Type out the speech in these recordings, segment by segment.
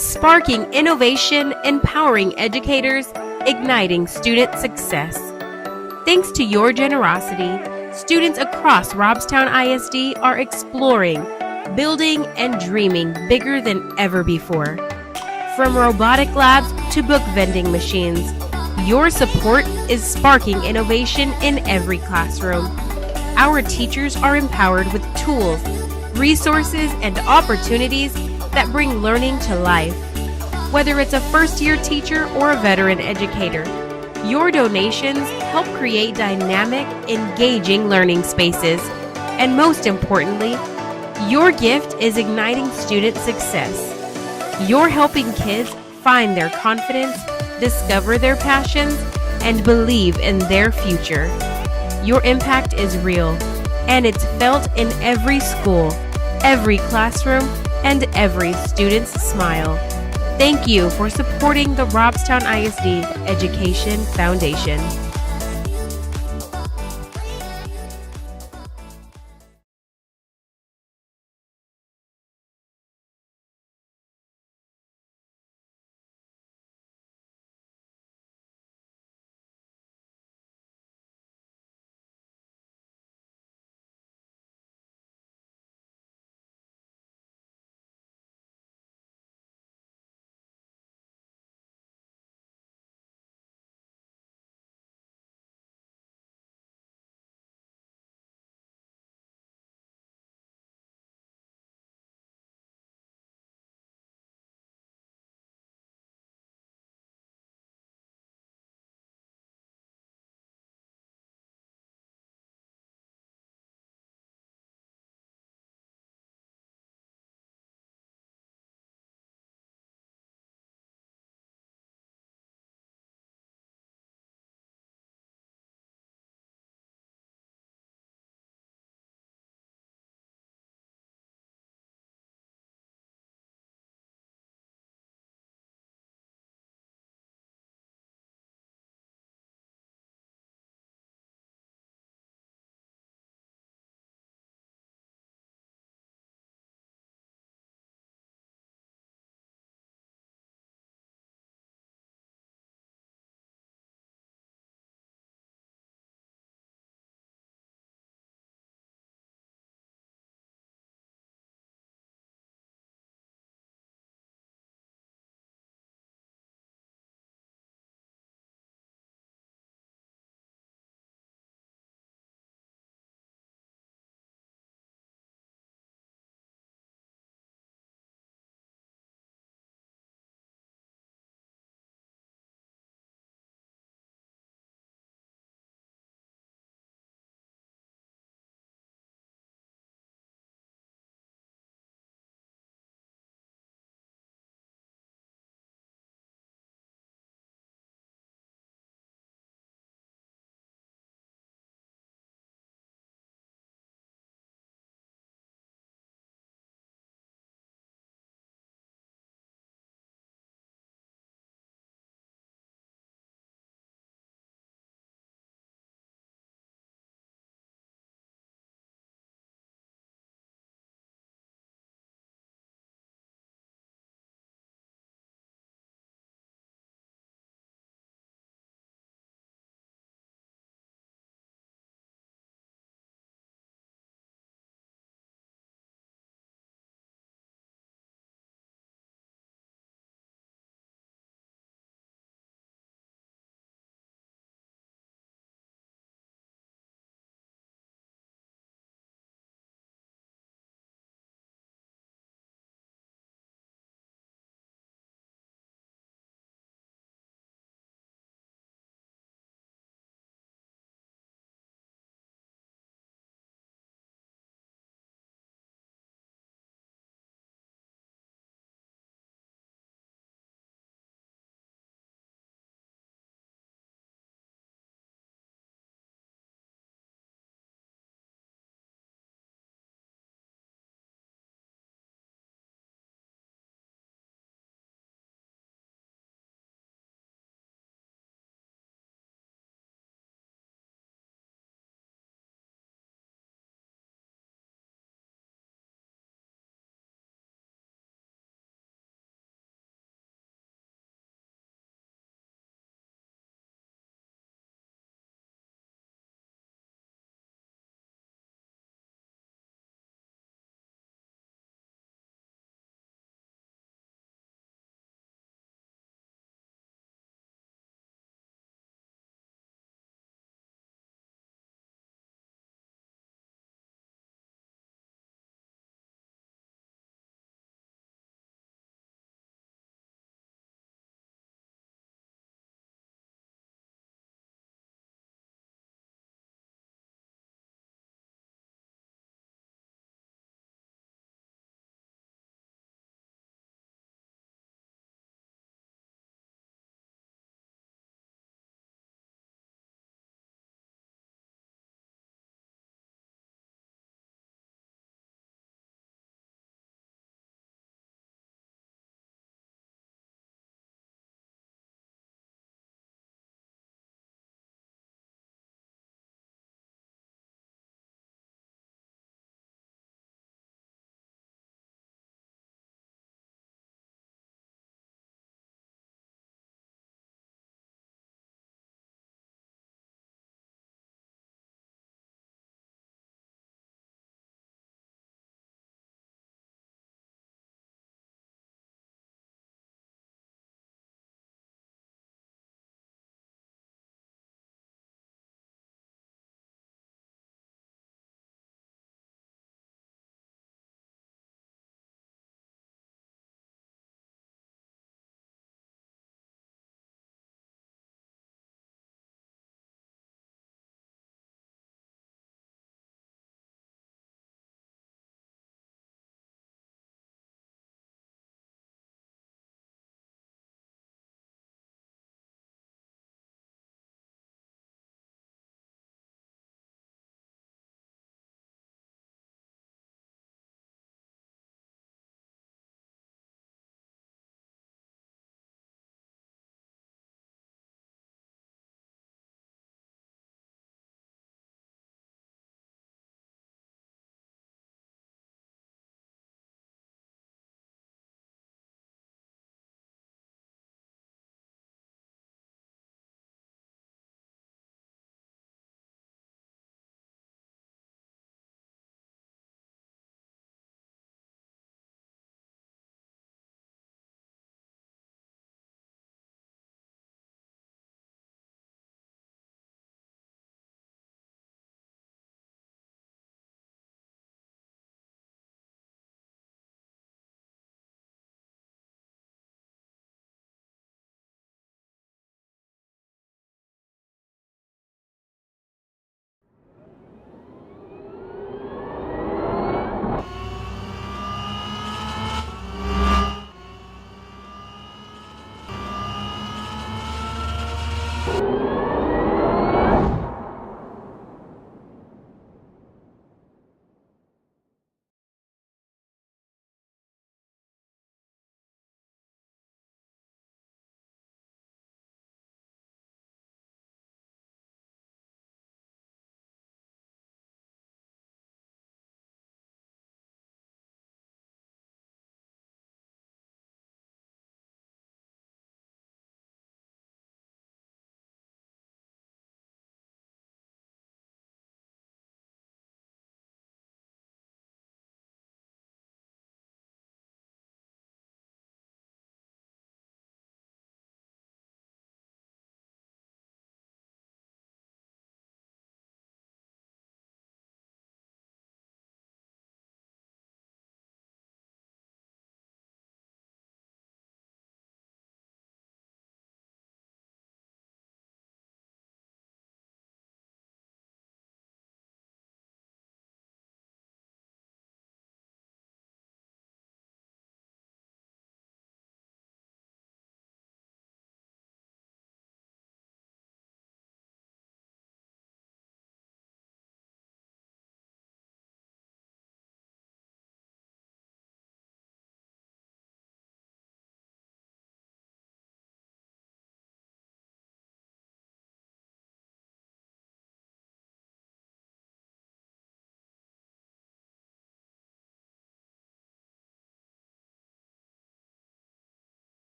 sparking innovation, empowering educators, igniting student success. Thanks to your generosity, students across Robstown ISD are exploring, building, and dreaming bigger than ever before. From robotic labs to book vending machines, your support is sparking innovation in every classroom. Our teachers are empowered with tools, resources, and opportunities that bring learning to life. Whether it's a first-year teacher or a veteran educator, your donations help create dynamic, engaging learning spaces. And most importantly, your gift is igniting student success. You're helping kids find their confidence, discover their passions, and believe in their future. Your impact is real, and it's felt in every school, every classroom, and every student's smile. Thank you for supporting the Robstown ISD Education Foundation.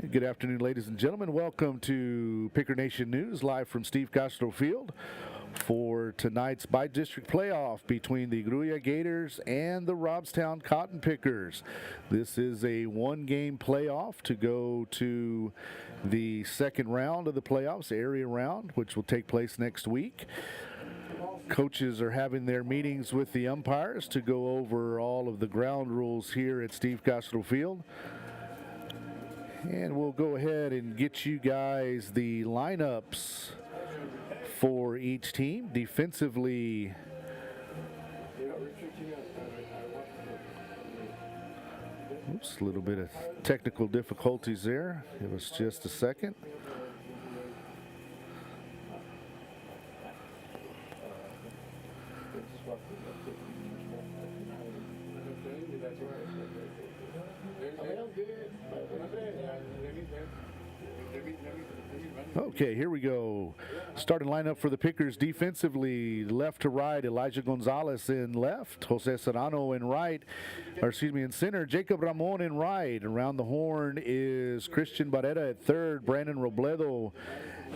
Good afternoon, ladies and gentlemen. Welcome to Picker Nation News, live from Steve Castro Field for tonight's by-district playoff between the Grulla Gators and the Robstown Cotton Pickers. This is a one-game playoff to go to the second round of the playoffs, area round, which will take place next week. Coaches are having their meetings with the umpires to go over all of the ground rules here at Steve Castro Field. And we'll go ahead and get you guys the lineups for each team. Defensively, oops, a little bit of technical difficulties there. Give us just a second. Okay, here we go. Starting lineup for the Pickers defensively, left to right, Elijah Gonzalez in left, Jose Serrano in right, in center, Jacob Ramon in right. Around the horn is Christian Barrera at third, Brandon Robledo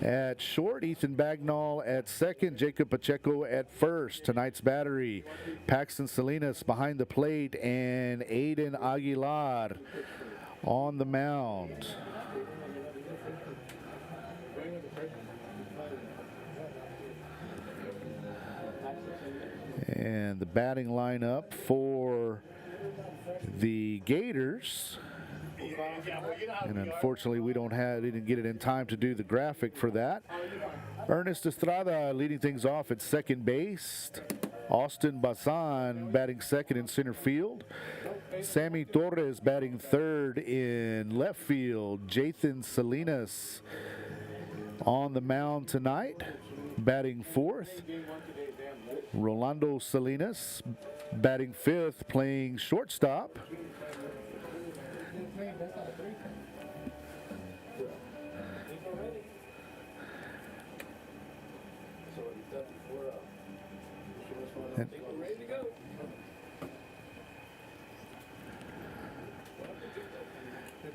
at short, Ethan Bagnall at second, Jacob Pacheco at first. Tonight's battery, Paxton Salinas behind the plate, and Aiden Aguilar on the mound. And the batting lineup for the Gators. And unfortunately, we didn't get it in time to do the graphic for that. Ernest Estrada leading things off at second base. Austin Bazan batting second in center field. Sammy Torres batting third in left field. Jathan Salinas on the mound tonight, batting fourth. Rolando Salinas batting fifth, playing shortstop.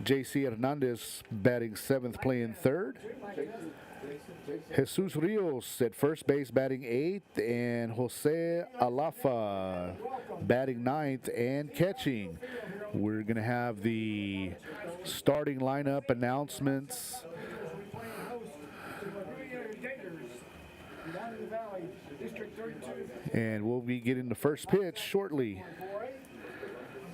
J.C. Hernandez batting seventh, playing third. Jesus Rios at first base batting eighth, and Jose Alafa batting ninth and catching. We're going to have the starting lineup announcements. And we'll be getting the first pitch shortly.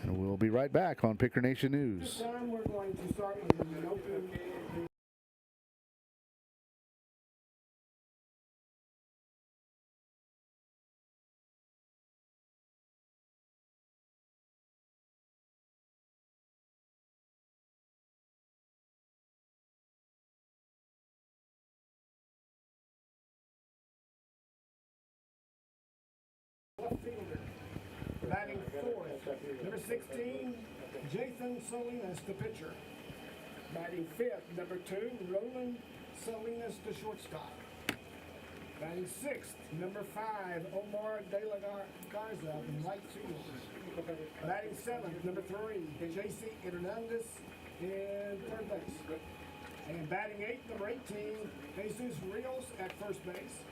And we'll be right back on Picker Nation News. We're going to start with an open. Batting fourth, number 16, Jathan Salinas, the pitcher. Batting fifth, number 2, Roland Salinas, the shortstop. Batting sixth, number 5, Omar De La Garza, in right field. Batting seventh, number 3, J.C. Hernandez, in third base. And batting eighth, number 18, Jesus Rios at first base.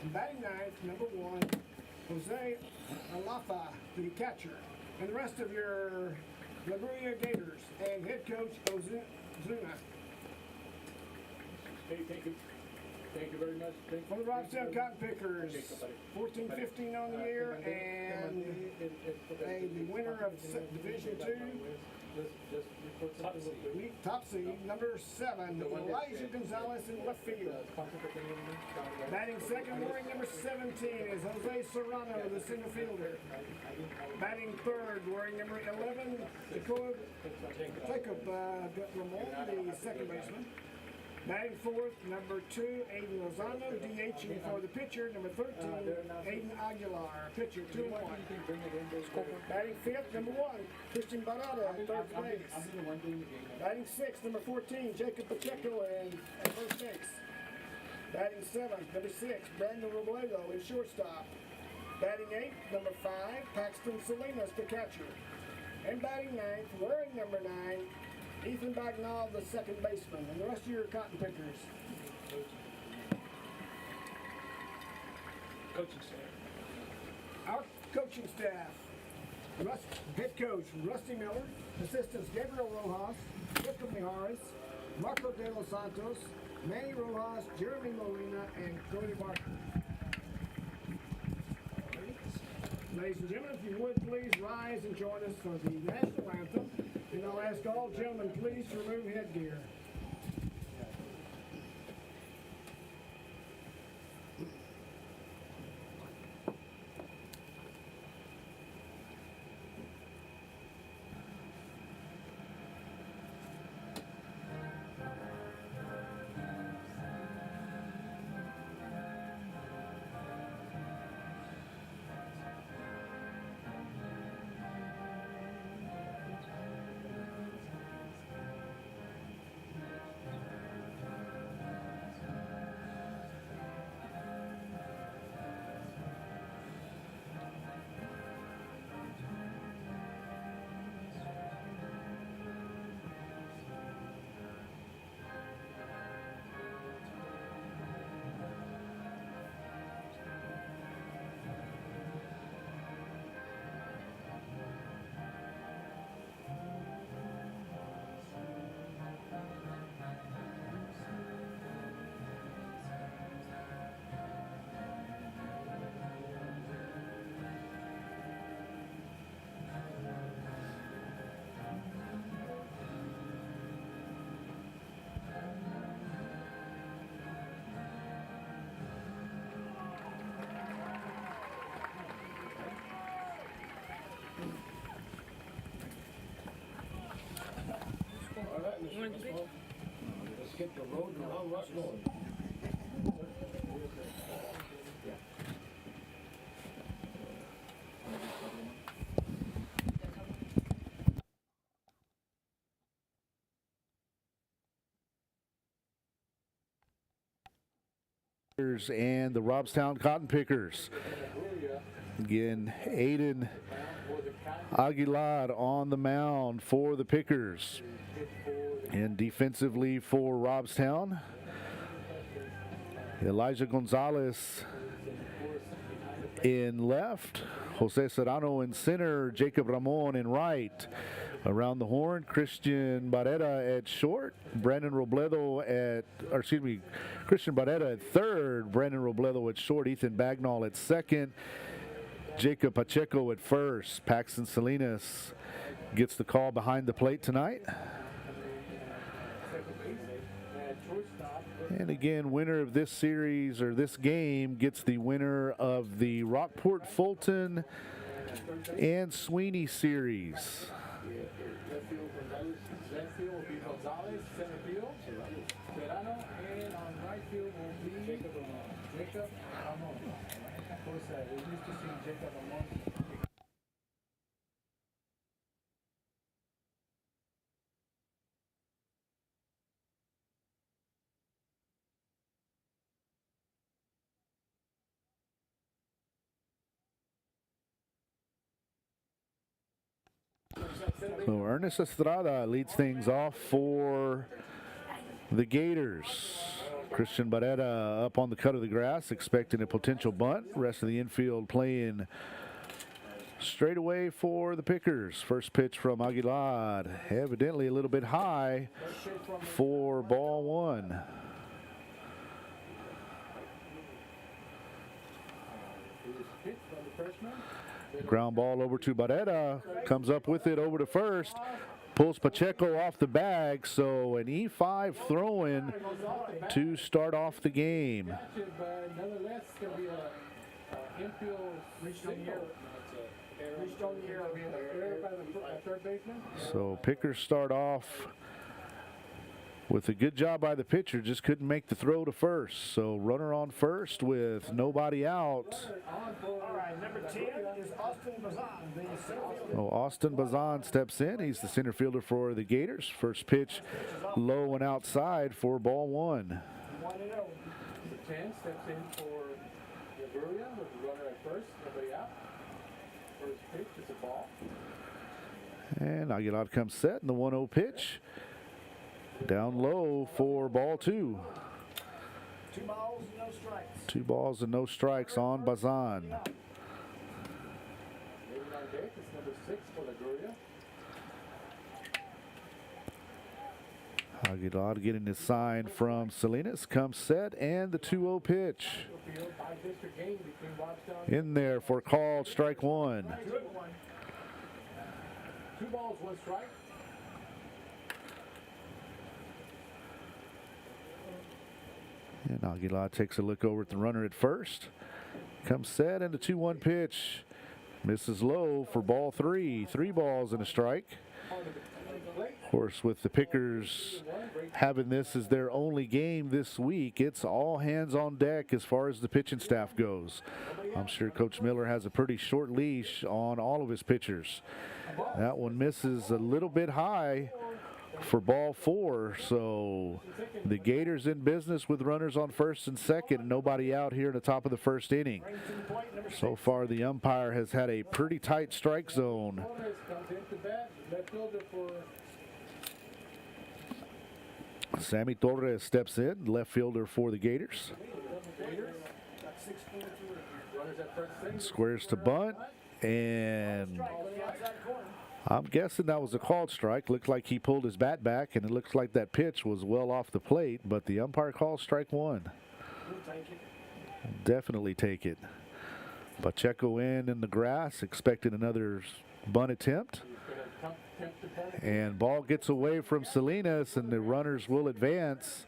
And batting ninth, number 1, Jose Alafa, the catcher. And the rest of your Grulla Gators and head coach Ozuna. Hey, thank you. Thank you very much. For the Robstown Cotton Pickers, 14-15 on the year, and the winner of Division 2, top seed, number 7, Elijah Gonzalez in left field. Batting second, wearing number 17, is Jose Serrano, the center fielder. Batting third, wearing number 11, Jacob Ramon, the second baseman. Batting fourth, number 2, Aiden Lozano, DHing for the pitcher. Number 13, Aiden Aguilar, pitcher, 2-1. Batting fifth, number 1, Christian Barrera at third base. Batting sixth, number 14, Jacob Pacheco at first base. Batting seventh, number 6, Brandon Robledo in shortstop. Batting eighth, number 5, Paxton Salinas, the catcher. And batting ninth, wearing number 9, Ethan Bagnall, the second baseman, and the rest of your cotton pickers. Coaching staff. Our coaching staff. Head coach Rusty Miller, assistants Gabriel Rojas, Victor Mijares, Marco De Los Santos, Manny Rojas, Jeremy Molina, and Cody Barker. Ladies and gentlemen, if you would please rise and join us for the national anthem, and I'll ask all gentlemen please to remove headgear. Let's get the road around Rush going. And the Robstown Cotton Pickers. Again, Aiden Aguilar on the mound for the Pickers. And defensively for Robstown, Elijah Gonzalez in left, Jose Serrano in center, Jacob Ramon in right. Around the horn, Christian Barrera at short, Christian Barrera at third, Brandon Robledo at short, Ethan Bagnall at second, Jacob Pacheco at first. Paxton Salinas gets the call behind the plate tonight. And again, winner of this series or this game gets the winner of the Rockport Fulton and Sweeney series. Left field will be Gonzalez, center field, Serrano, and on right field will be Jacob Ramon. Of course, we used to see Jacob Ramon. So Ernest Estrada leads things off for the Gators. Christian Barrera up on the cut of the grass, expecting a potential bunt. Rest of the infield playing straight away for the Pickers. First pitch from Aguilar, evidently a little bit high for ball one. Ground ball over to Barrera, comes up with it over to first, pulls Pacheco off the bag, so an E5 throw-in to start off the game. So Pickers start off with a good job by the pitcher, just couldn't make the throw to first. So runner on first with nobody out. All right, number 10 is Austin Bazan, the center fielder. Austin Bazan steps in. He's the center fielder for the Gators. First pitch low and outside for ball one. 1-0. Number 10 steps in for Grulla with the runner at first, nobody out. First pitch is a ball. And Aguilar comes set in the 1-0 pitch. Down low for ball 2. 2 balls and no strikes. 2 balls and no strikes on Bazan. Moving on deck is number 6 for the Grulla. Aguilar getting his sign from Salinas. Comes set and the 2-0 pitch. Field by district game between Robstown. In there for called strike 1. 2 balls, 1 strike. And Aguilar takes a look over at the runner at first. Comes set and the 2-1 pitch. Misses low for ball 3. 3 balls and a strike. Of course, with the Pickers having this as their only game this week, it's all hands on deck as far as the pitching staff goes. I'm sure Coach Miller has a pretty short leash on all of his pitchers. That one misses a little bit high for ball 4, so the Gators in business with runners on first and second, and nobody out here in the top of the first inning. So far, the umpire has had a pretty tight strike zone. Sammy Torres steps in, left fielder for the Gators. Squares to bunt, and I'm guessing that was a called strike. Looked like he pulled his bat back, and it looks like that pitch was well off the plate, but the umpire calls strike 1. Definitely take it. Pacheco in the grass, expecting another bunt attempt. And ball gets away from Salinas, and the runners will advance.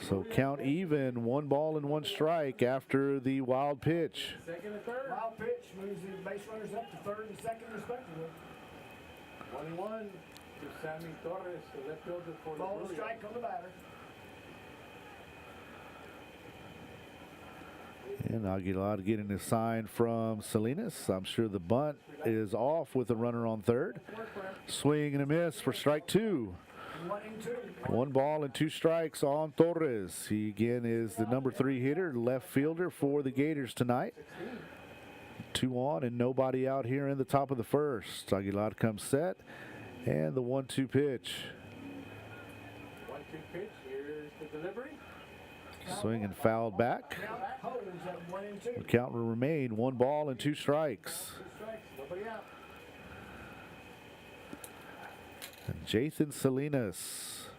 So count even, 1 ball and 1 strike after the wild pitch. Wild pitch moves the base runners up to third and second respectively. 1-1 to Sammy Torres, the left fielder for the Ball and Grulla. strike on the batter. And Aguilar getting a sign from Salinas. I'm sure the bunt is off with the runner on third. Swing and a miss for strike 2. 1-2. 1 ball and 2 strikes on Torres. He again is the number 3 hitter, left fielder for the Gators tonight. 2 on and nobody out here in the top of the first. Aguilar comes set and the 1-2 pitch. 1-2 pitch, here's the delivery. Swing and fouled back. Holds at 1-2. The count will remain 1 ball and 2 strikes. 2 strikes, nobody out. And Jathan Salinas,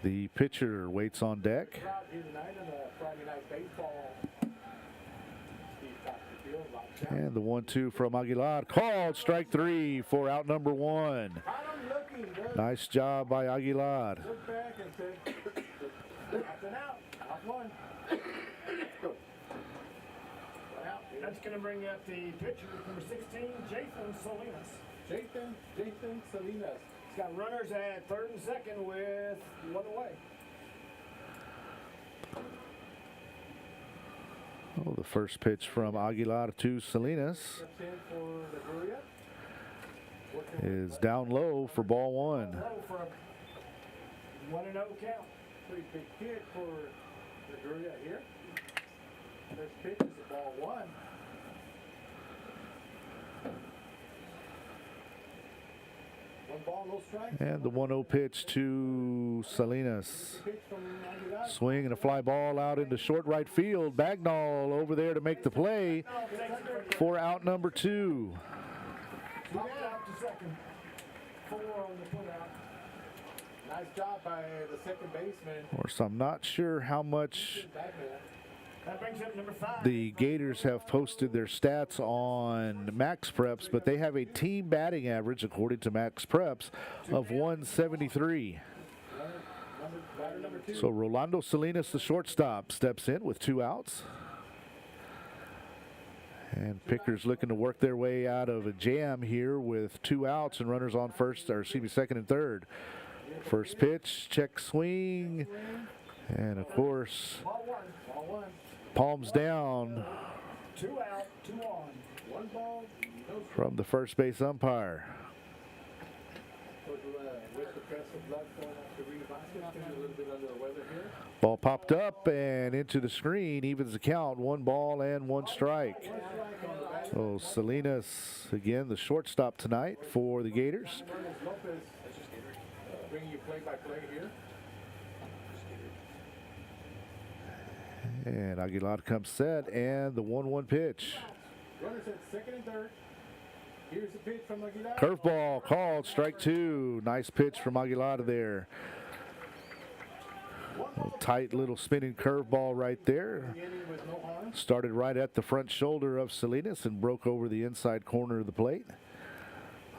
the pitcher, waits on deck. Crowd here tonight in the Friday night baseball. Steve Copperfield, Robstown. And the 1-2 from Aguilar. Called strike 3 for out number 1. Caught him looking good. Nice job by Aguilar. Looked back and said, that's an out. Out 1. One out. That's going to bring up the pitcher, number 16, Jathan Salinas. Jathan Salinas. He's got runners at third and second with 1 away. Oh, the first pitch from Aguilar to Salinas Steps in for the Grulla. is down low for ball 1. Low for a 1-0 count. Pretty big hit for the Grulla here. First pitch is a ball 1. One ball, no strike. And the 1-0 pitch to Salinas. Pitch from Aguilar. Swing and a fly ball out into short right field. Bagnall over there to make the play for out number 2. Popped out to second. 4 on the put out. Nice job by the second baseman. Of course, I'm not sure how much That brings up number 5. the Gators have posted their stats on Max Preps, but they have a team batting average, according to Max Preps, of 173. Batter number 2. So Rolando Salinas, the shortstop, steps in with 2 outs. And Pickers looking to work their way out of a jam here with 2 outs and runners on second and third. First pitch, check swing, and of course, Ball 1. Ball 1. palms down 2 out, 2 on. 1 ball, no strike. from the first base umpire. With the press of luck going up to Reed Vasquez, a little bit under the weather here. Ball popped up and into the screen, evens the count, 1 ball and 1 strike. So Salinas, again, the shortstop tonight for the Gators. bring you play-by-play here. And Aguilar comes set, and the 1-1 pitch. Runners at second and third. Here's the pitch from Aguilar. Curveball called, strike 2. Nice pitch from Aguilar there. Tight little spinning curveball right there. Started right at the front shoulder of Salinas and broke over the inside corner of the plate.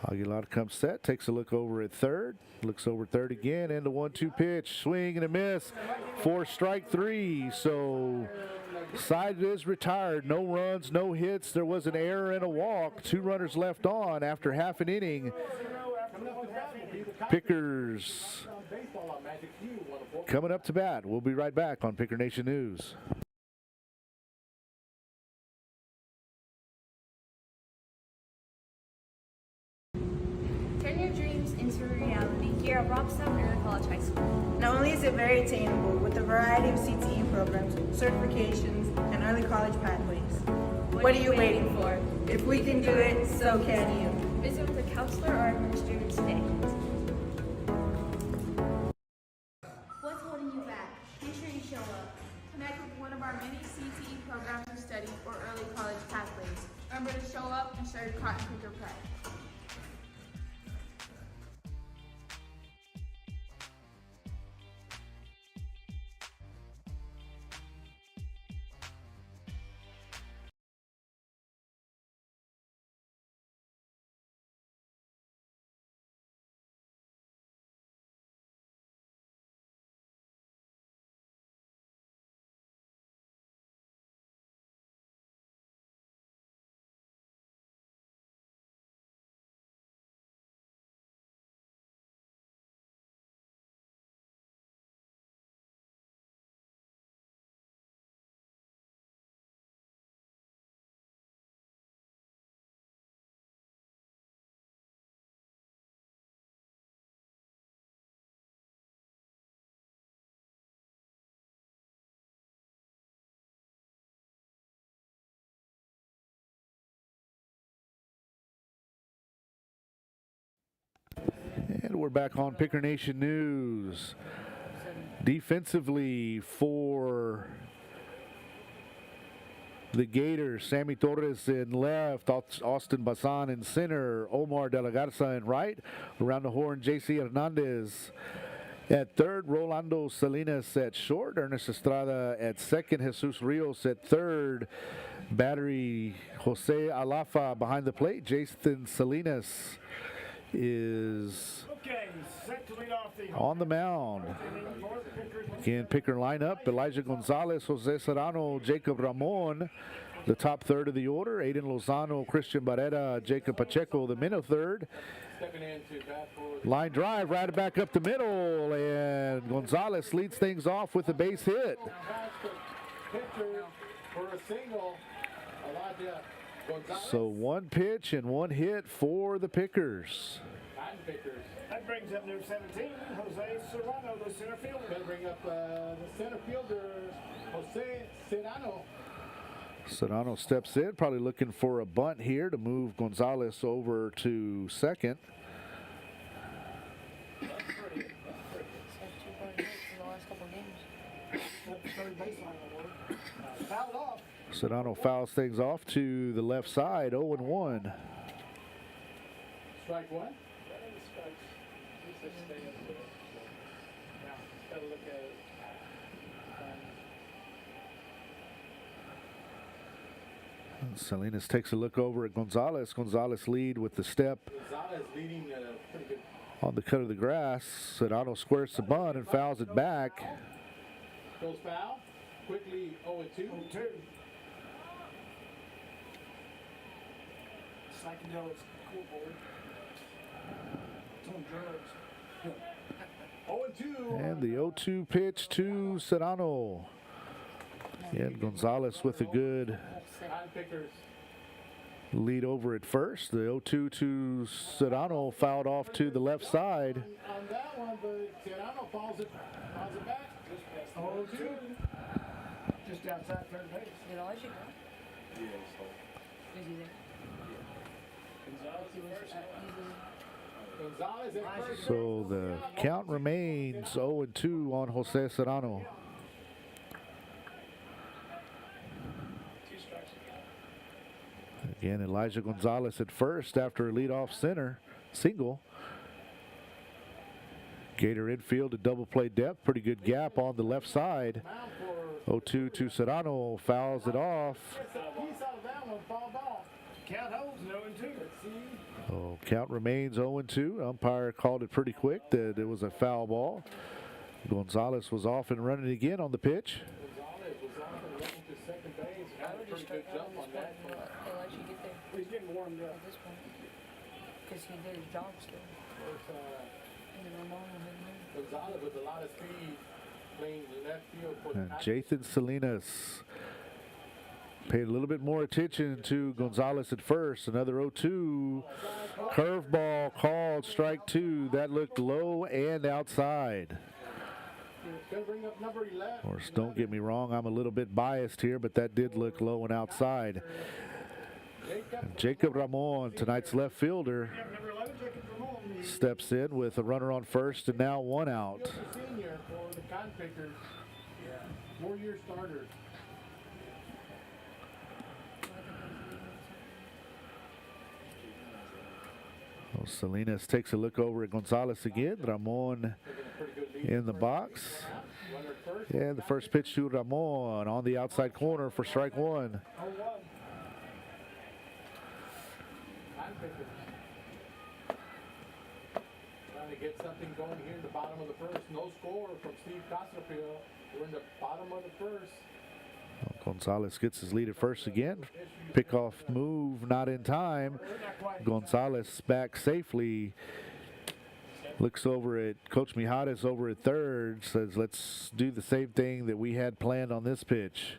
Aguilar comes set, takes a look over at third, looks over third again, and the 1-2 pitch, swing and a miss for strike 3. So side is retired, no runs, no hits. There was an error and a walk. 2 runners left on after half an inning. Pickers coming up to bat. We'll be right back on Picker Nation News. Turn your dreams into reality here at Robstown Early College High School. Not only is it very attainable with a variety of CTE programs, certifications, and early college pathways. What are you waiting for? If we can do it, so can you. Visit with a counselor or administrator today. What's holding you back? Make sure you show up. Connect with one of our many CTE programs of study or early college pathways. Remember to show up and show your cotton picker pride. And we're back on Picker Nation News. Defensively for the Gators, Sammy Torres in left, Austin Bazan in center, Omar De La Garza in right. Around the horn, J.C. Hernandez at third, Rolando Salinas at short, Ernest Estrada at second, Jesus Rios at third, battery Jose Alafa behind the plate. Jason Salinas is on the mound. Again, picker lineup: Elijah Gonzalez, Jose Serrano, Jacob Ramon, the top third of the order. Aiden Lozano, Christian Barrera, Jacob Pacheco, the middle third. Line drive right back up the middle, and Gonzalez leads things off with a base hit. So 1 pitch and 1 hit for the Pickers. That brings up number 17, Jose Serrano, the center fielder. That'll bring up the center fielder, Jose Serrano. Serrano steps in, probably looking for a bunt here to move Gonzalez over to second. Fouled off. Serrano fouls things off to the left side, 0-1. Strike 1. Salinas takes a look over at Gonzalez. Gonzalez lead with the step Gonzalez leading pretty good. on the cut of the grass. Serrano squares the bunt and fouls it back. Goes foul. Quickly 0-2. Psychedelics, cool board. It's on drugs. 0-2. And the 0-2 pitch to Serrano. And Gonzalez with a good lead over at first. The 0-2 to Serrano fouled off to the left side. On that one, but Serrano fouls it back. 0-2. Just outside third base. Did Elijah go? Is he there? Gonzalez at first. So the count remains 0-2 on Jose Serrano. Again, Elijah Gonzalez at first after a leadoff single. Gator infield at double play depth. Pretty good gap on the left side. 0-2 to Serrano. Fouls it off. Count holds 0-2. Oh, count remains 0-2. Umpire called it pretty quick that it was a foul ball. Gonzalez was off and running again on the pitch. Gonzalez was off and running to second base. Had a pretty good jump on that. He's getting warmed up. Because he did his job still. Gonzalez with a lot of speed, playing left field for And the Jathan Salinas paid a little bit more attention to Gonzalez at first. Another 0-2. Curveball called, strike two. That looked low and outside. Gonna bring up number 11. Of course, don't get me wrong, I'm a little bit biased here, but that did look low and outside. And Jacob Ramon, tonight's left fielder, Number 11, Jacob Ramon. steps in with a runner on first and now one out. He's a senior for the Cotton Pickers. 4-year starter. Well, Salinas takes a look over at Gonzalez again. Ramon in the box. Runner first. And the first pitch to Ramon on the outside corner for strike one. Cotton Pickers. Trying to get something going here in the bottom of the first. No score from Steve Costerfield. We're in the bottom of the first. Gonzalez gets his lead at first again. Pickoff move not in time. Gonzalez back safely. Looks over at Coach Mijares over at third. Says, let's do the same thing that we had planned on this pitch.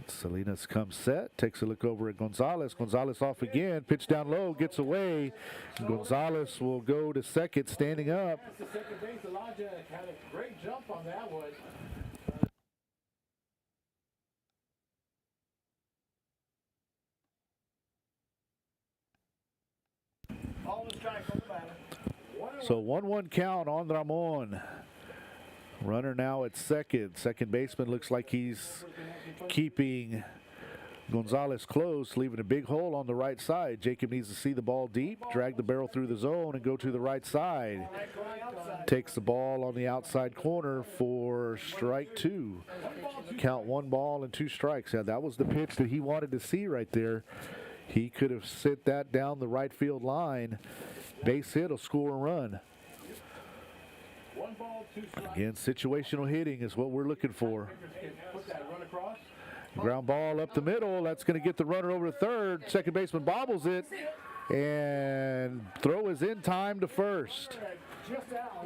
Salinas comes set, takes a look over at Gonzalez. Gonzalez off again, pitch down low, gets away. Gonzalez will go to second, standing up. That's the second base. Elijah had a great jump on that one. All the strike on the batter. So 1-1 count on Ramon. Runner now at second. Second baseman looks like he's keeping Gonzalez close, leaving a big hole on the right side. Jacob needs to see the ball deep, drag the barrel through the zone, and go to the right side. Takes the ball on the outside corner for strike two. Count 1 ball and 2 strikes. Yeah, that was the pitch that he wanted to see right there. He could have sent that down the right field line. Base hit will score a run. 1 ball, 2 strikes. Again, situational hitting is what we're looking for. Put that run across. Ground ball up the middle. That's going to get the runner over to third. Second baseman bobbles it. And throw is in time to first. Just out.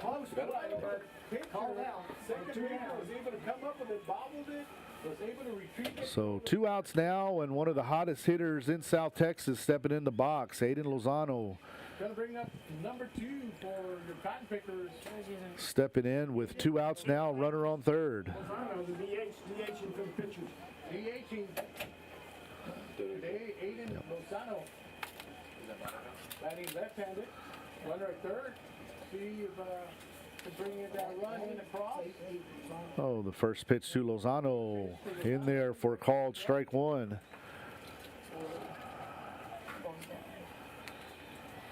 Close play, but called out. Second baseman was able to come up with it, bobbled it, was able to retrieve it. So 2 outs now, and one of the hottest hitters in South Texas stepping in the box, Aiden Lozano. Gonna bring up number 2 for your Cotton Pickers. Stepping in with 2 outs now, runner on third. Lozano, the DHing for the pitchers. DHing today, Aiden Lozano. Batting left-handed. Runner at third. See if can bring in that run in across. Oh, the first pitch to Lozano in there for called strike one.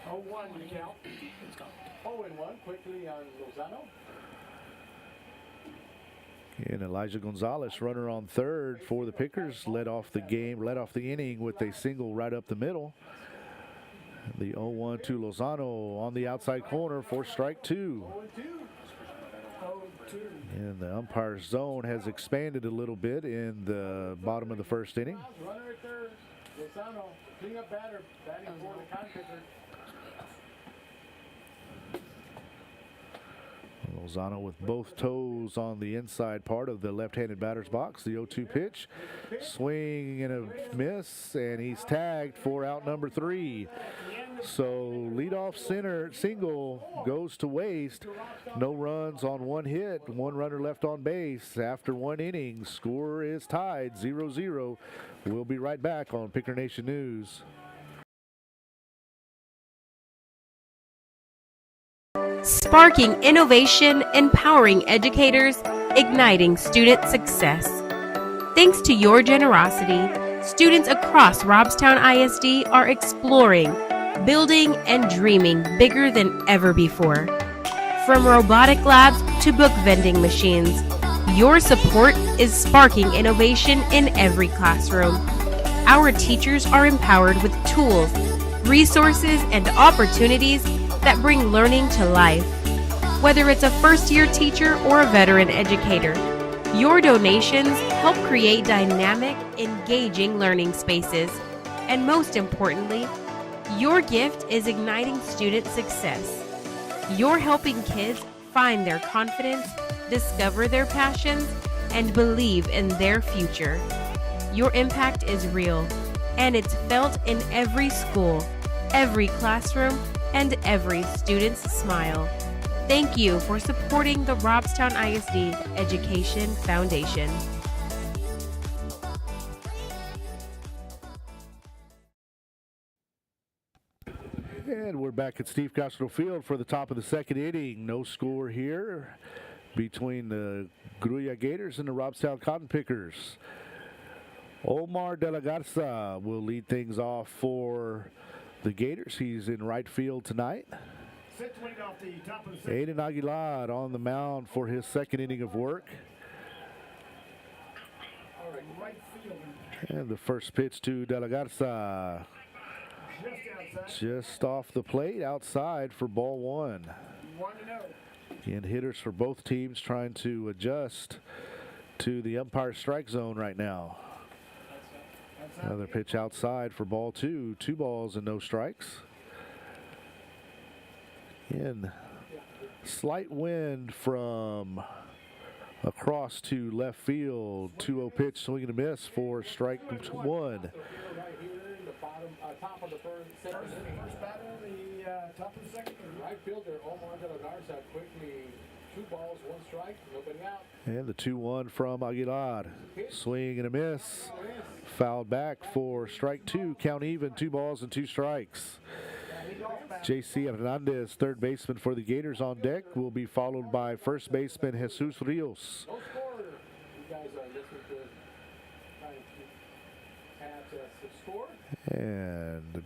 0-1 to count. 0-1 quickly on Lozano. And Elijah Gonzalez, runner on third for the Pickers, led off the inning with a single right up the middle. The 0-1 to Lozano on the outside corner for strike two. 0-2. And the umpire's zone has expanded a little bit in the bottom of the first inning. Runner at third. Lozano, clean-up batter, batting for the Cotton Pickers. Lozano with both toes on the inside part of the left-handed batter's box. The 0-2 pitch, swing and a miss, and he's tagged for out number 3. So leadoff center single goes to waste. No runs on one hit. One runner left on base after one inning. Score is tied 0-0. We'll be right back on Picker Nation News. Sparking innovation, empowering educators, igniting student success. Thanks to your generosity, students across Robstown ISD are exploring, building, and dreaming bigger than ever before. From robotic labs to book vending machines, your support is sparking innovation in every classroom. Our teachers are empowered with tools, resources, and opportunities that bring learning to life. Whether it's a first-year teacher or a veteran educator, your donations help create dynamic, engaging learning spaces. And most importantly, your gift is igniting student success. You're helping kids find their confidence, discover their passions, and believe in their future. Your impact is real, and it's felt in every school, every classroom, and every student's smile. Thank you for supporting the Robstown ISD Education Foundation. And we're back at Steve Castro Field for the top of the second inning. No score here between the Grulla Gators and the Robstown Cotton Pickers. Omar De La Garza will lead things off for the Gators. He's in right field tonight. Aiden Aguilar on the mound for his second inning of work. And the first pitch to De La Garza. Just off the plate, outside for ball one. And hitters for both teams trying to adjust to the umpire strike zone right now. Another pitch outside for ball two. 2 balls and no strikes. And slight wind from across to left field. 2-0 pitch, swing and a miss for strike one. Top of the first batter, the top of the second. Right fielder Omar De La Garza quickly 2 balls, 1 strike, nobody out. And the 2-1 from Aguilar. Swing and a miss. Fouled back for strike 2. Count even, 2 balls and 2 strikes. J.C. Hernandez, third baseman for the Gators on deck, will be followed by first baseman Jesus Rios. No score. You guys are listening to score. And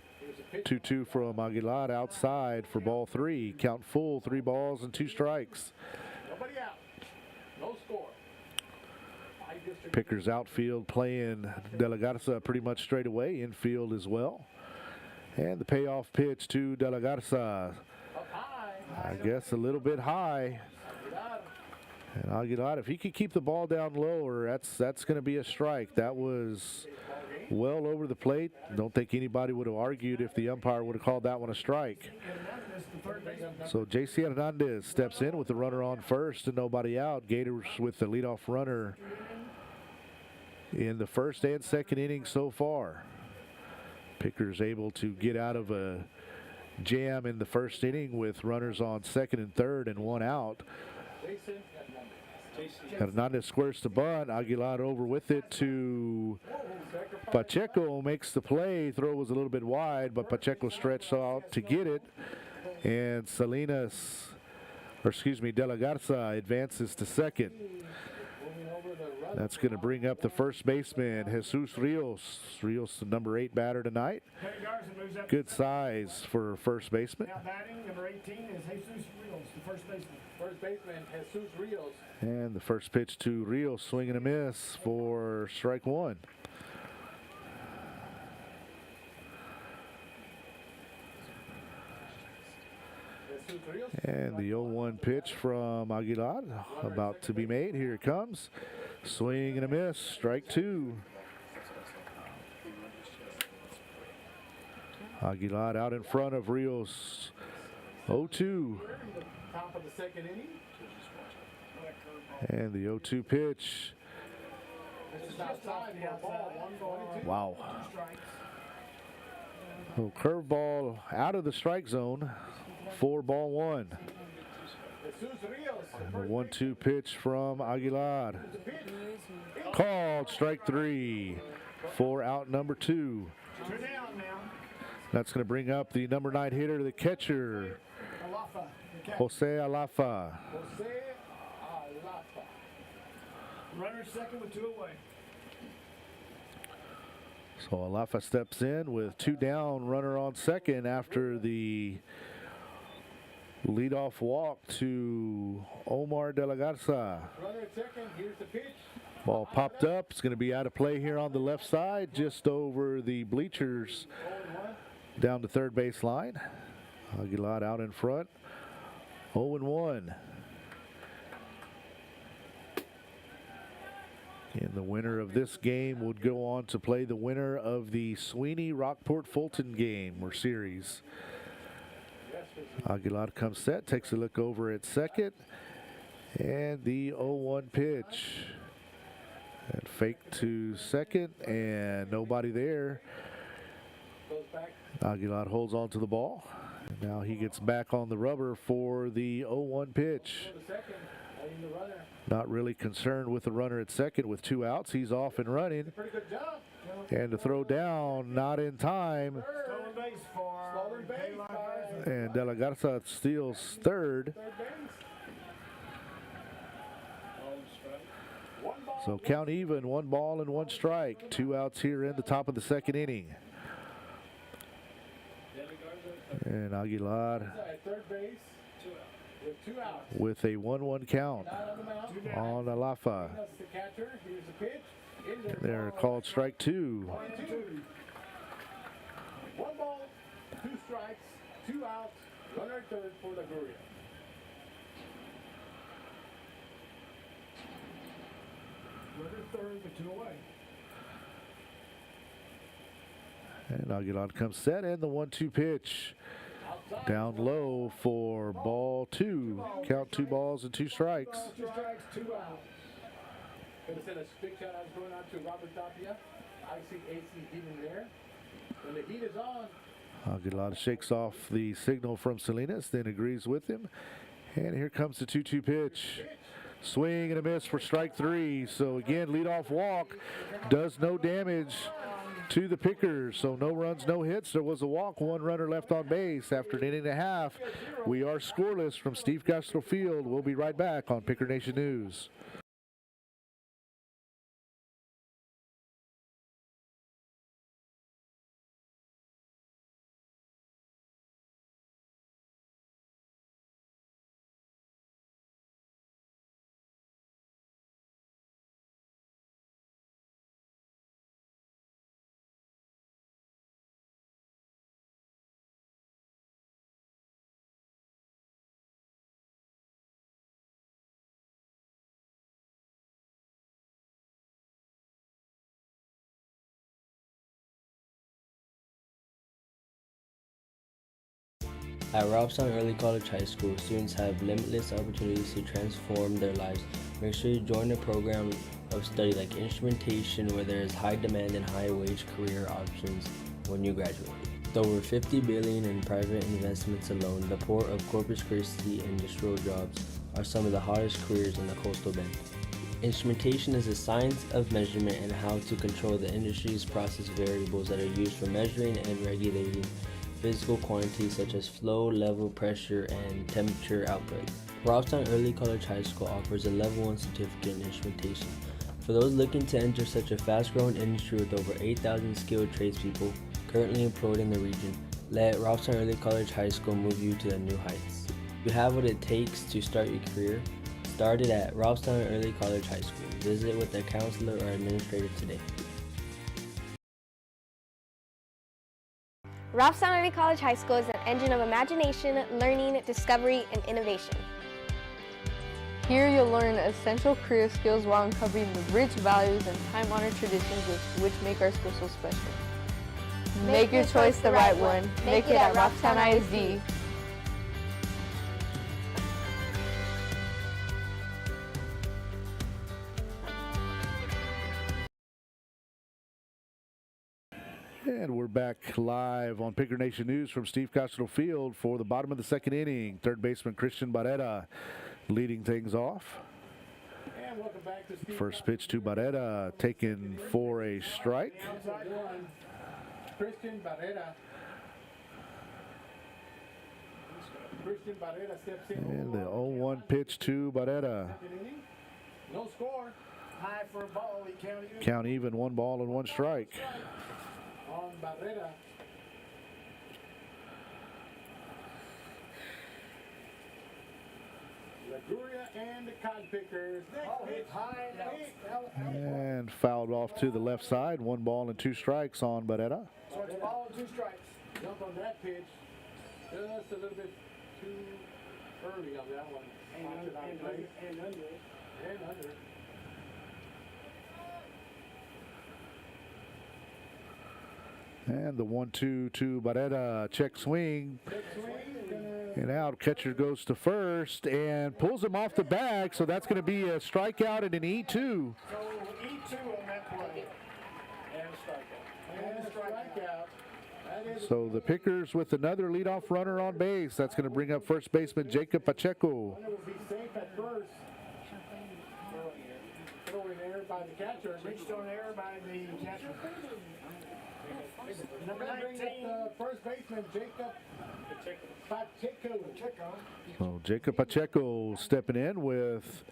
2-2 from Aguilar outside for ball 3. Count full, 3 balls and 2 strikes. Nobody out. No score. Pickers outfield playing De La Garza pretty much straight away. Infield as well. And the payoff pitch to De La Garza. I guess a little bit high. And Aguilar, if he could keep the ball down lower, that's going to be a strike. That was well over the plate. Don't think anybody would have argued if the umpire would have called that one a strike. So J.C. Hernandez steps in with the runner on first and nobody out. Gators with the leadoff runner in the first and second inning so far. Pickers able to get out of a jam in the first inning with runners on second and third and 1 out. Hernandez squares the bunt. Aguilar over with it to Pacheco. Makes the play. Throw was a little bit wide, but Pacheco stretched out to get it. And De La Garza advances to second. That's going to bring up the first baseman, Jesus Rios. Rios, the number 8 batter tonight. Good size for first baseman. Now batting, number 18 is Jesus Rios, the first baseman. First baseman, Jesus Rios. And the first pitch to Rios, swing and a miss for strike 1. And the 0-1 pitch from Aguilar about to be made. Here it comes. Swing and a miss. Strike 2. Aguilar out in front of Rios. 0-2. Top of the second inning. And the 0-2 pitch. This is outside for a ball. 1 ball. Wow. So curveball out of the strike zone for ball one. And the 1-2 pitch from Aguilar. Called strike three for out number two. That's going to bring up the number 9 hitter, the catcher, Jose Alafa. Runner second with 2 away. So Alafa steps in with 2 down, runner on second after the leadoff walk to Omar De La Garza. Runner at second, here's the pitch. Ball popped up. It's going to be out of play here on the left side, just over the bleachers down to third base line. Aguilar out in front. 0-1. And the winner of this game would go on to play the winner of the Sweeney Rockport Fulton game or series. Aguilar comes set, takes a look over at second, and the 0-1 pitch. And fake to second, and nobody there. Aguilar holds on to the ball. And now he gets back on the rubber for the 0-1 pitch. Not really concerned with the runner at second with 2 outs. He's off and running. And to throw down, not in time. And De La Garza steals third. So count even, 1 ball and 1 strike. 2 outs here in the top of the second inning. And Aguilar with a 1-1 count on Alafa. They're called strike 2. 1 ball, 2 strikes, 2 outs, runner at third for the Grulla. Runner third with 2 away. And Aguilar comes set, and the 1-2 pitch down low for ball 2. Count 2 balls and 2 strikes. 2 strikes, 2 outs. Gonna send a big shout out going out to Robert Tapia. I see AC heating there. When the heat is on, Aguilar shakes off the signal from Salinas, then agrees with him. And here comes the 2-2 pitch. Swing and a miss for strike 3. So again, leadoff walk does no damage to the Pickers. So no runs, no hits. There was a walk, 1 runner left on base after an inning and a half. We are scoreless from Steve Castro Field. We'll be right back on Picker Nation News. At Robstown Early College High School, students have limitless opportunities to transform their lives. Make sure you join a program of study like instrumentation, where there is high demand and high wage career options when you graduate. With over $50 billion in private investments alone, the Port of Corpus Christi industrial jobs are some of the hottest careers in the coastal bend. Instrumentation is the science of measurement and how to control the industry's process variables that are used for measuring and regulating physical quantities such as flow, level, pressure, and temperature output. Robstown Early College High School offers a Level 1 certificate in instrumentation. For those looking to enter such a fast-growing industry with over 8,000 skilled tradespeople currently employed in the region, let Robstown Early College High School move you to the new heights. You have what it takes to start your career. Start it at Robstown Early College High School. Visit with a counselor or administrator today. Robstown Early College High School is an engine of imagination, learning, discovery, and innovation. Here you'll learn essential career skills while uncovering the rich values and time-honored traditions which make our school so special. Make your choice the right one. Make it at Robstown ISD. And we're back live on Picker Nation News from Steve Costello Field for the bottom of the second inning. Third baseman Christian Barrera leading things off. And welcome back to Steve. First pitch to Barrera, taken for a strike. Outside one, Christian Barrera. Christian Barrera steps in. And the 0-1 pitch to Barrera. No score. High for a ball, he counted. Count even, 1 ball and 1 strike. On Barrera. The Grulla and the Cod Pickers. Next High, And fouled off to the left side. 1 ball and 2 strikes on Barrera. so it's a ball and 2 strikes. Jump on that pitch. Just a little bit too early on that one. And under. And under. And the 1-2 to Barrera. Check swing. And out. Catcher goes to first and pulls him off the bag. So that's going to be a strikeout and an E2. So E2 on that play. And a strikeout. So the Pickers with another leadoff runner on base. That's going to bring up first baseman Jacob Pacheco. Will be safe at first. Throw in air by the catcher. Reached on air by the catcher. Number That brings 19. up the first baseman Jacob Pacheco. So Jacob Pacheco stepping in with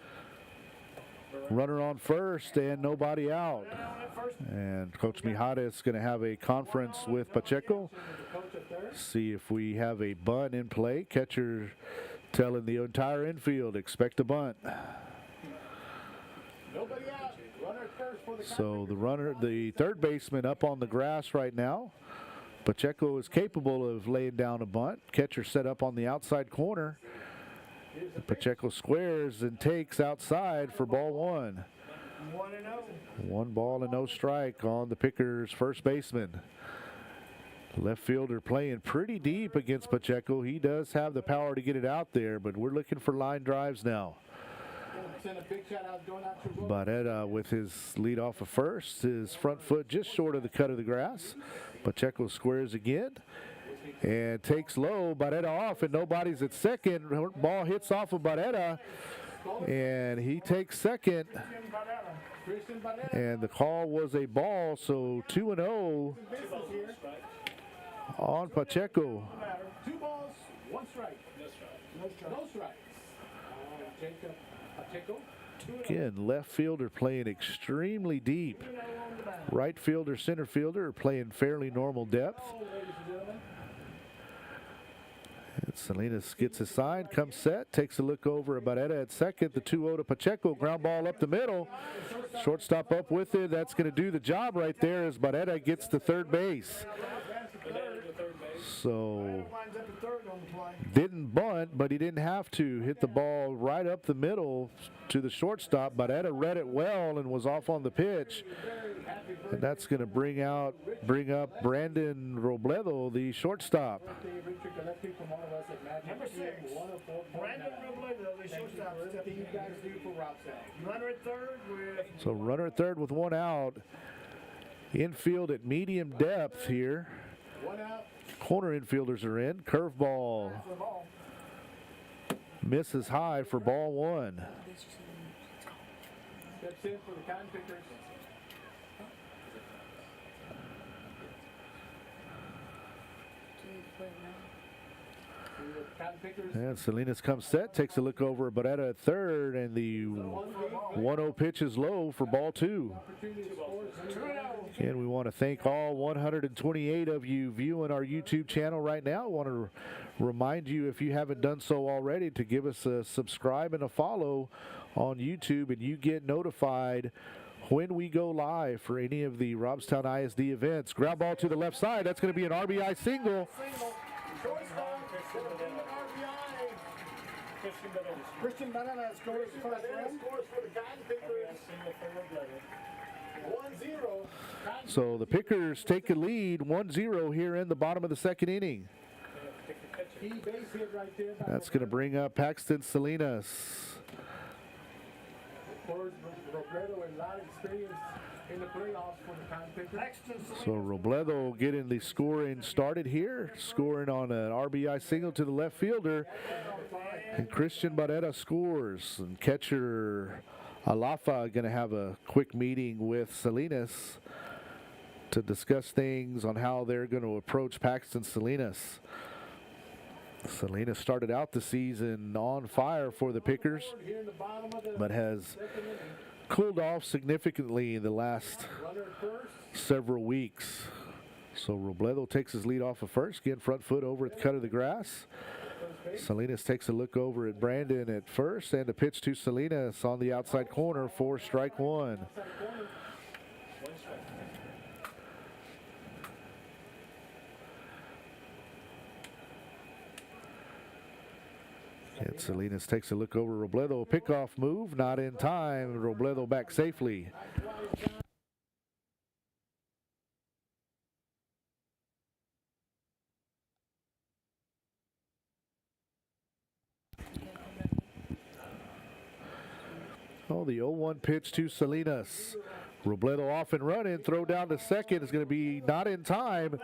runner on first and nobody out. And Coach Mijares is going to have a conference with Pacheco. See if we have a bunt in play. Catcher telling the entire infield, expect a bunt. Nobody out. Runner at first for the So the third baseman up on the grass right now. Pacheco is capable of laying down a bunt. Catcher set up on the outside corner. Pacheco squares and takes outside for ball 1. 1-0. 1 ball and no strike on the Pickers' first baseman. Left fielder playing pretty deep against Pacheco. He does have the power to get it out there, but we're looking for line drives now. send a big shout out going out to Barrera with his lead off of first, his front foot just short of the cut of the grass. Pacheco squares again and takes low. Barrera off and nobody's at second. Ball hits off of Barrera and he takes second. And the call was a ball, so 2-0 on Pacheco. 2 balls, 1 strike. No strikes. Jacob Pacheco. Again, left fielder playing extremely deep. Right fielder, center fielder are playing fairly normal depth. And Salinas gets his sign, comes set, takes a look over at Barrera at second. The 2-0 to Pacheco, ground ball up the middle. Shortstop up with it. That's going to do the job right there as Barrera gets to third base. So didn't bunt, but he didn't have to. Hit the ball right up the middle to the shortstop. Barrera read it well and was off on the pitch. And that's going to bring up Brandon Robledo, the shortstop. Number 6, Brandon Robledo, the shortstop. Runner at third with... So runner at third with 1 out. Infield at medium depth here. 1 out. Corner infielders are in. Curveball misses high for ball 1. Steps in for the Cotton Pickers. And Salinas comes set, takes a look over Barrera at third, and the 1-0 pitch is low for ball 2. And we want to thank all 128 of you viewing our YouTube channel right now. I want to remind you, if you haven't done so already, to give us a subscribe and a follow on YouTube, and you get notified when we go live for any of the Robstown ISD events. Ground ball to the left side. That's going to be an RBI single. Christian Barrera scores for the Cotton Pickers. 1-0. So the Pickers take a lead 1-0 here in the bottom of the second inning. That's going to bring up Paxton Salinas. Robledo with a lot of experience in the playoffs for the Cotton Pickers. So Robledo getting the scoring started here, scoring on an RBI single to the left fielder. And Christian Barrera scores. And catcher Alafa going to have a quick meeting with Salinas to discuss things on how they're going to approach Paxton Salinas. Salinas started out the season on fire for the Pickers, but has cooled off significantly in the last several weeks. So Robledo takes his lead off of first, getting front foot over at the cut of the grass. Salinas takes a look over at Brandon at first, and a pitch to Salinas on the outside corner for strike one. And Salinas takes a look over Robledo. Pickoff move, not in time. Robledo back safely. Oh, the 0-1 pitch to Salinas. Robledo off and running. Throw down to second is going to be not in time.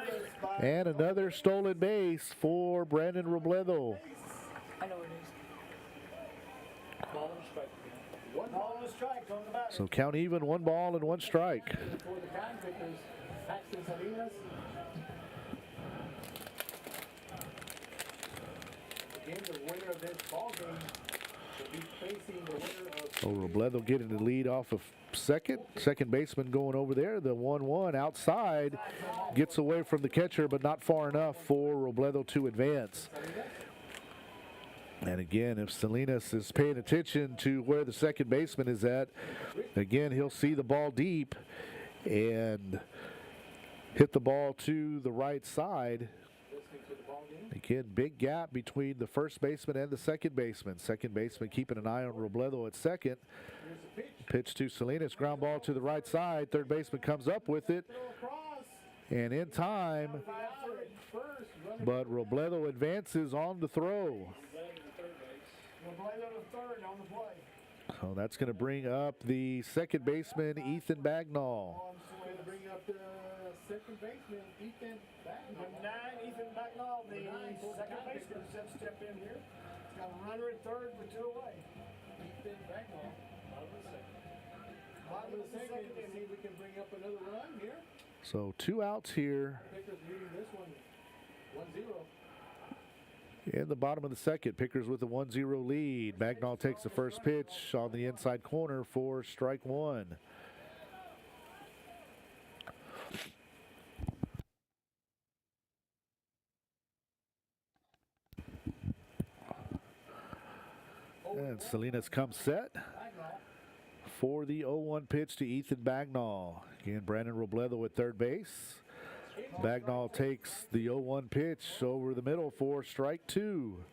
And another stolen base for Brandon Robledo. I know where it is. One ball and a strike on the batter. So count even, 1 ball and 1 strike. For the Cotton Pickers, Paxton Salinas. Again, the winner of this ball game will be facing the winner of. So Robledo getting the lead off of second. Second baseman going over there. The 1-1 outside gets away from the catcher, but not far enough for Robledo to advance. And again, if Salinas is paying attention to where the second baseman is at, again, he'll see the ball deep and hit the ball to the right side. Again, big gap between the first baseman and the second baseman. Second baseman keeping an eye on Robledo at second. Pitch to Salinas, ground ball to the right side. Third baseman comes up with it. And in time, but Robledo advances on the throw. So that's going to bring up the second baseman, Ethan Bagnall. Bring up the second baseman, Ethan Bagnall. Number 9, Ethan Bagnall, the second baseman, has step in here. He's got a runner at third with 2 away. Ethan Bagnall, Bottom of the second and see if we can bring up another run here. So 2 outs here. Pickers leading this one 1-0. In the bottom of the second, Pickers with a 1-0 lead. Bagnall takes the first pitch on the inside corner for strike one. And Salinas comes set for the 0-1 pitch to Ethan Bagnall. Again, Brandon Robledo at third base. Bagnall takes the 0-1 pitch over the middle for strike two.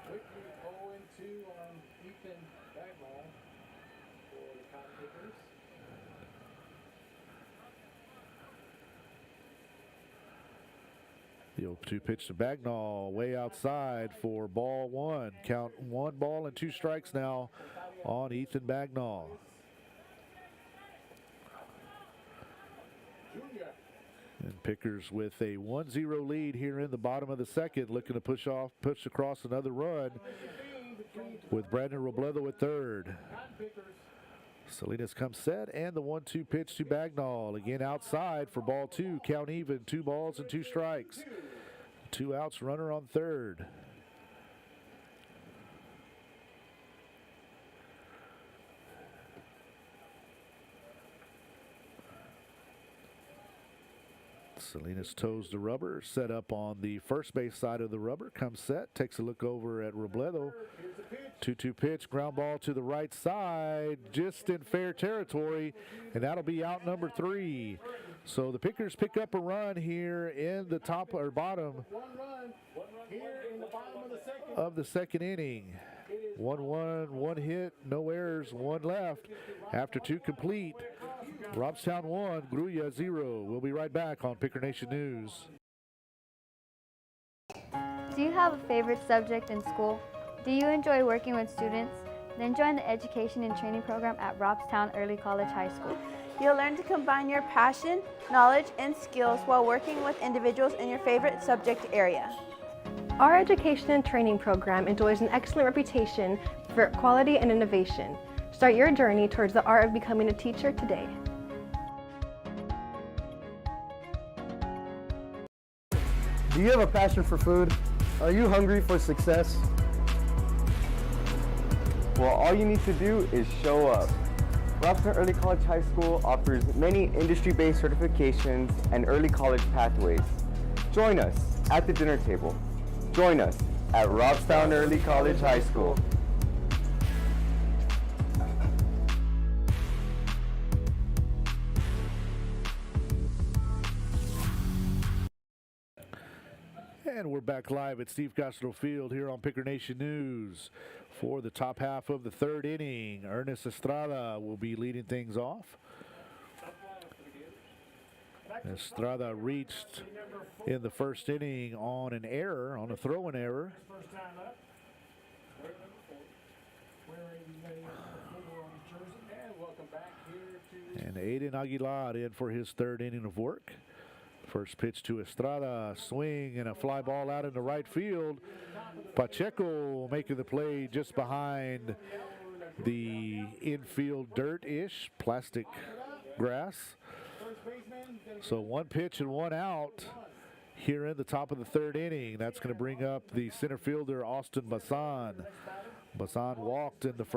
Quickly 0-2 on Ethan Bagnall for the Cotton Pickers. The 0-2 pitch to Bagnall way outside for ball one. Count 1 ball and 2 strikes now on Ethan Bagnall. And Pickers with a 1-0 lead here in the bottom of the second, looking to push across another run with Brandon Robledo at third. Salinas comes set, and the 1-2 pitch to Bagnall. Again outside for ball 2. Count even, 2 balls and 2 strikes. 2 outs, runner on third. Salinas toes the rubber, set up on the first base side of the rubber, comes set, takes a look over at Robledo. 2-2 pitch, ground ball to the right side, just in fair territory, and that'll be out number 3. So the Pickers pick up a run here in the top or bottom Here in the bottom of the second. of the second inning. 1-1, 1 hit, no errors, 1 left. After 2 complete, Robstown 1, Grulla 0. We'll be right back on Picker Nation News. Do you have a favorite subject in school? Do you enjoy working with students? Then join the Education and Training Program at Robstown Early College High School. You'll learn to combine your passion, knowledge, and skills while working with individuals in your favorite subject area. Our education and training program enjoys an excellent reputation for quality and innovation. Start your journey towards the art of becoming a teacher today. Do you have a passion for food? Are you hungry for success? Well, all you need to do is show up. Robstown Early College High School offers many industry-based certifications and early college pathways. Join us at the dinner table. Join us at Robstown Early College High School. And we're back live at Steve Castro Field here on Picker Nation News for the top half of the third inning. Ernest Estrada will be leading things off. Estrada reached in the first inning on an error, on a throw-in error. And Aiden Aguilar in for his third inning of work. First pitch to Estrada, swing and a fly ball out into right field. Pacheco making the play just behind the infield dirt-ish plastic grass. So one pitch and one out here in the top of the third inning. That's going to bring up the center fielder, Austin Basan. Basan walked in the first.